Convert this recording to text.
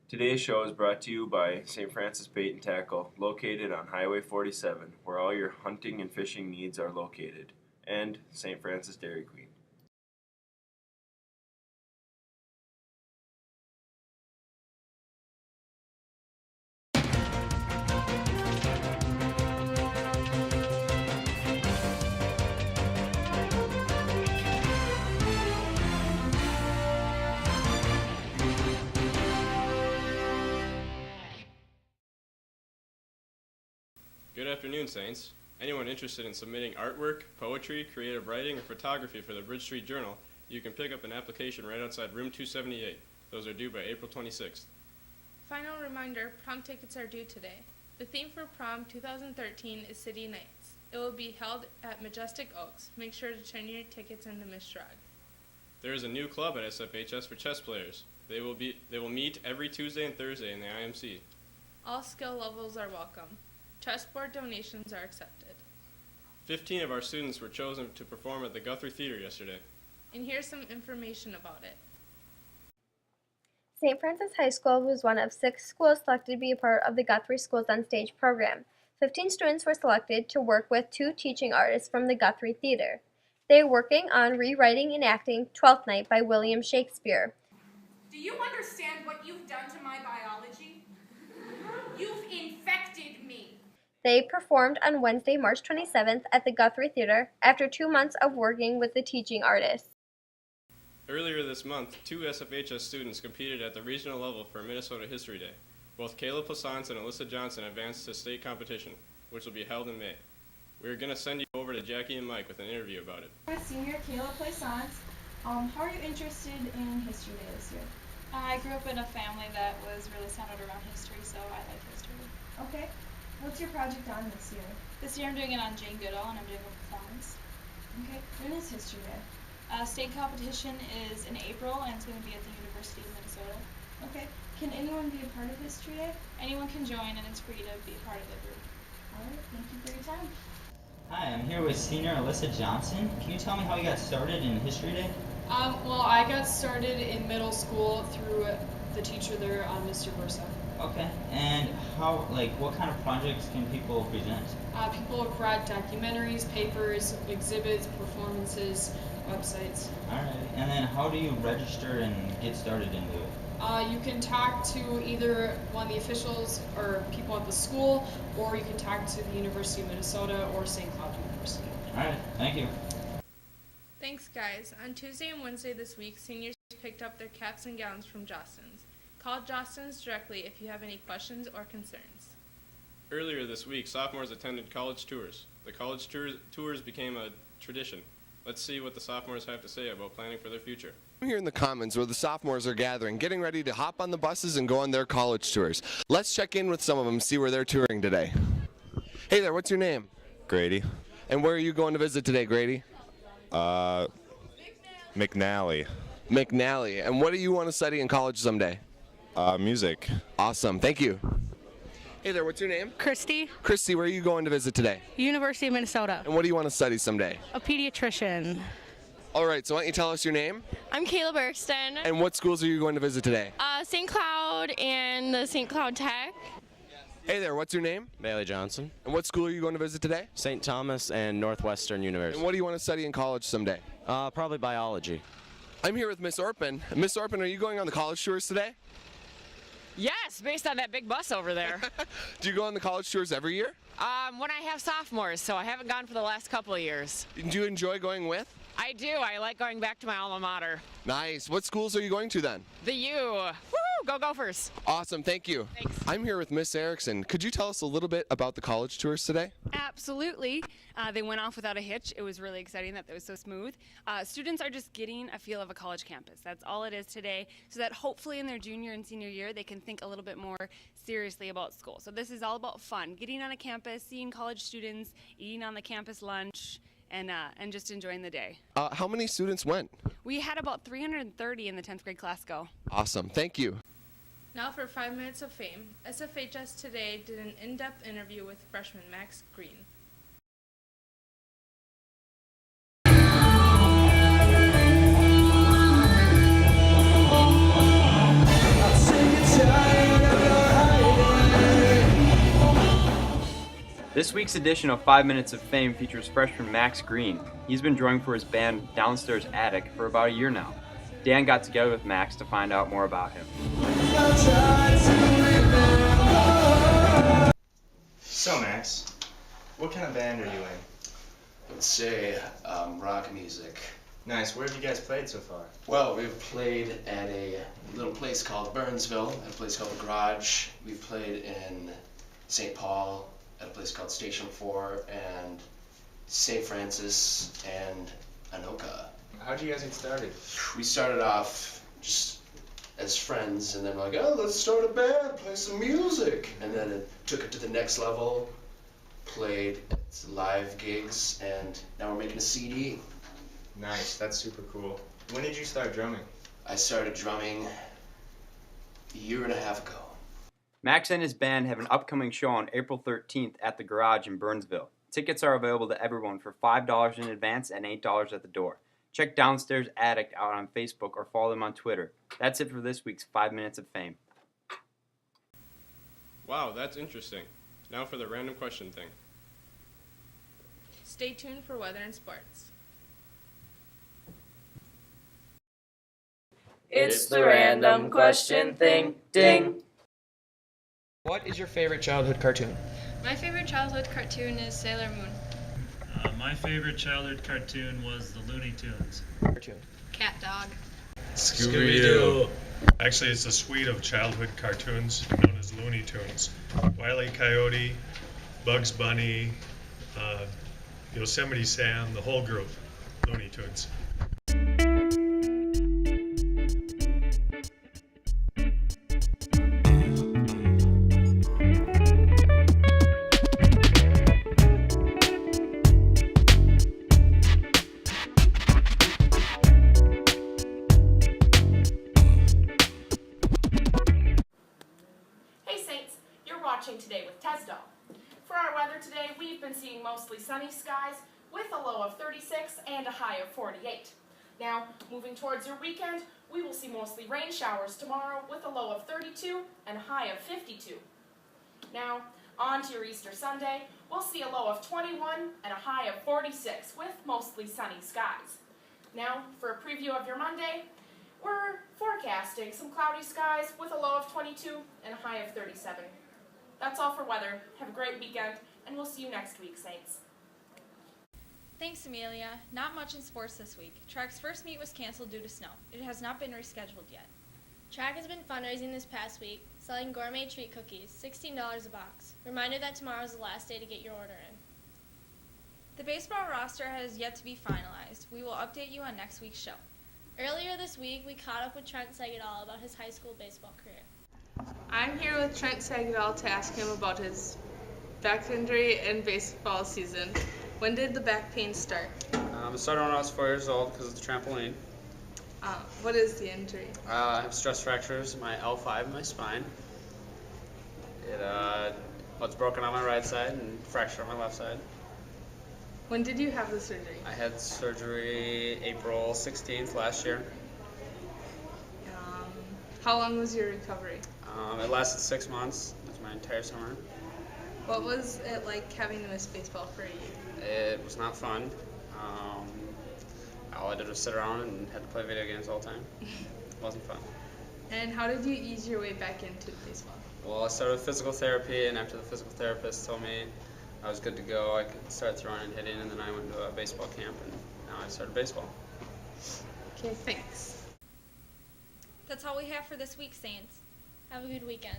Today's show is brought to you by St. Francis Bait and Tackle, located on Highway 47, where all your hunting and fishing needs are located, and St. Francis Dairy Queen. Good afternoon, Saints. Anyone interested in submitting artwork, poetry, creative writing, or photography for the Bridge Street Journal, you can pick up an application right outside room 278. Those are due by April 26th. Final reminder, prom tickets are due today. The theme for prom 2013 is City Nights. It will be held at Majestic Oaks. Make sure to turn your tickets into Miss Shrug. There is a new club at SFHS for chess players. They will meet every Tuesday and Thursday in the IMC. All skill levels are welcome. Chessboard donations are accepted. 15 of our students were chosen to perform at the Guthrie Theater yesterday. And here's some information about it. St. Francis High School was one of 6 schools selected to be a part of the Guthrie Schools on Stage program. 15 students were selected to work with 2 teaching artists from the Guthrie Theater. They are working on rewriting and acting Twelfth Night by William Shakespeare. Do you understand what you've done to my biology? You've infected me. They performed on Wednesday, March 27th at the Guthrie Theater after 2 months of working with the teaching artists. Earlier this month, 2 SFHS students competed at the regional level for Minnesota History Day. Both Caleb Plassance and Alyssa Johnson advanced to state competition, which will be held in May. We're going to send you over to Jackie and Mike with an interview about it. With senior Caleb Plaissance, how are you interested in History Day this year? I grew up in a family that was really centered around history, so I like history. Okay. What's your project on this year? This year I'm doing it on Jane Goodall, and I'm doing a performance. Okay. When is History Day? State competition is in April, and it's going to be at the University of Minnesota. Okay. Can anyone be a part of History Day? Anyone can join, and it's free to be a part of the group. All right. Thank you for your time. Hi, I'm here with senior Alyssa Johnson. Can you tell me how you got started in History Day? Well, I got started in middle school through the teacher there, Mr. Bursa. Okay, and what kind of projects can people present? People create documentaries, papers, exhibits, performances, websites. Alright, and then how do you register and get started into it? You can talk to either one of the officials or people at the school, or you can talk to the University of Minnesota or St. Cloud University. Alright, thank you. Thanks, guys. On Tuesday and Wednesday this week, seniors picked up their caps and gowns from Jostens. Call Jostens directly if you have any questions or concerns. Earlier this week, sophomores attended college tours. The college tours became a tradition. Let's see what the sophomores have to say about planning for their future. I'm here in the Commons where the sophomores are gathering, getting ready to hop on the buses and go on their college tours. Let's check in with some of them, see where they're touring today. Hey there, what's your name? Grady. And where are you going to visit today, Grady? McNally. McNally. And what do you want to study in college someday? Music. Awesome, thank you. Hey there, what's your name? Christy. Christy, where are you going to visit today? University of Minnesota. And what do you want to study someday? A pediatrician. All right, so why don't you tell us your name? I'm Kayla Burston. And what schools are you going to visit today? St. Cloud and the St. Cloud Tech. Hey there, what's your name? Bailey Johnson. And what school are you going to visit today? St. Thomas and Northwestern University. And what do you want to study in college someday? Probably biology. I'm here with Miss Orpin. Miss Orpin, are you going on the college tours today? Yes, based on that big bus over there. Do you go on the college tours every year? When I have sophomores, so I haven't gone for the last couple of years. Do you enjoy going with? I do. I like going back to my alma mater. Nice. What schools are you going to then? The U. Woo! Go Gophers. Awesome. Thank you. Thanks. I'm here with Miss Erickson. Could you tell us a little bit about the college tours today? Absolutely. They went off without a hitch. It was really exciting that it was so smooth. Students are just getting a feel of a college campus. That's all it is today, so that hopefully in their junior and senior year they can think a little bit more seriously about school. So this is all about fun, getting on a campus, seeing college students, eating on the campus lunch, and just enjoying the day. How many students went? We had about 330 in the 10th grade class go. Awesome. Thank you. Now for 5 minutes of fame. SFHS Today did an in-depth interview with freshman Max Green. I'll take your time. This week's edition of 5 Minutes of Fame features freshman Max Green. He's been drumming for his band Downstairs Attic for about a year now. Dan got together with Max to find out more about him. So Max, what kind of band are you in? Let's say rock music. Nice. Where have you guys played so far? Well, we've played at a little place called Burnsville, at a place called The Garage. We've played in St. Paul, at a place called Station 4, and St. Francis, and Anoka. How'd you guys get started? We started off just as friends, and then we're like, oh, let's start a band, play some music. And then it took it to the next level, played at live gigs, and now we're making a CD. Nice, that's super cool. When did you start drumming? I started drumming a year and a half ago. Max and his band have an upcoming show on April 13th at the Garage in Burnsville. Tickets are available to everyone for $5 in advance and $8 at the door. Check Downstairs Attic out on Facebook or follow them on Twitter. That's it for this week's 5 Minutes of Fame. Wow, that's interesting. Now for the random question thing. Stay tuned for weather and sports. It's the random question thing. Ding. What is your favorite childhood cartoon? My favorite childhood cartoon is Sailor Moon. My favorite childhood cartoon was the Looney Tunes. Cartoon. Cat Dog. Scooby-Doo. Actually, it's a suite of childhood cartoons known as Looney Tunes. Wile E. Coyote, Bugs Bunny, Yosemite Sam, the whole group. Looney Tunes. Today with Tesdall. For our weather today, we've been seeing mostly sunny skies with a low of 36 and a high of 48. Now, moving towards your weekend, we will see mostly rain showers tomorrow with a low of 32 and a high of 52. Now, on to your Easter Sunday, we'll see a low of 21 and a high of 46 with mostly sunny skies. Now, for a preview of your Monday, we're forecasting some cloudy skies with a low of 22 and a high of 37. That's all for weather. Have a great weekend, and we'll see you next week, Saints. Thanks, Amelia. Not much in sports this week. Track's first meet was canceled due to snow. It has not been rescheduled yet. Track has been fundraising this past week, selling gourmet treat cookies, $16 a box. Reminder that tomorrow is the last day to get your order in. The baseball roster has yet to be finalized. We will update you on next week's show. Earlier this week, we caught up with Trent Segadal about his high school baseball career. I'm here with Trent Segadal to ask him about his back injury and baseball season. When did the back pain start? It started when I was 4 years old because of the trampoline. What is the injury? I have stress fractures in my L5 in my spine. It's broken on my right side and fractured on my left side. When did you have the surgery? I had surgery April 16th last year. How long was your recovery? It lasted 6 months. It was my entire summer. What was it like having to miss baseball for a year? It was not fun. All I did was sit around and had to play video games all the time. It wasn't fun. And how did you ease your way back into baseball? Well, I started with physical therapy, and after the physical therapist told me I was good to go, I could start throwing and hitting, and then I went to a baseball camp, and now I started baseball. Okay, thanks. That's all we have for this week, Saints. Have a good weekend.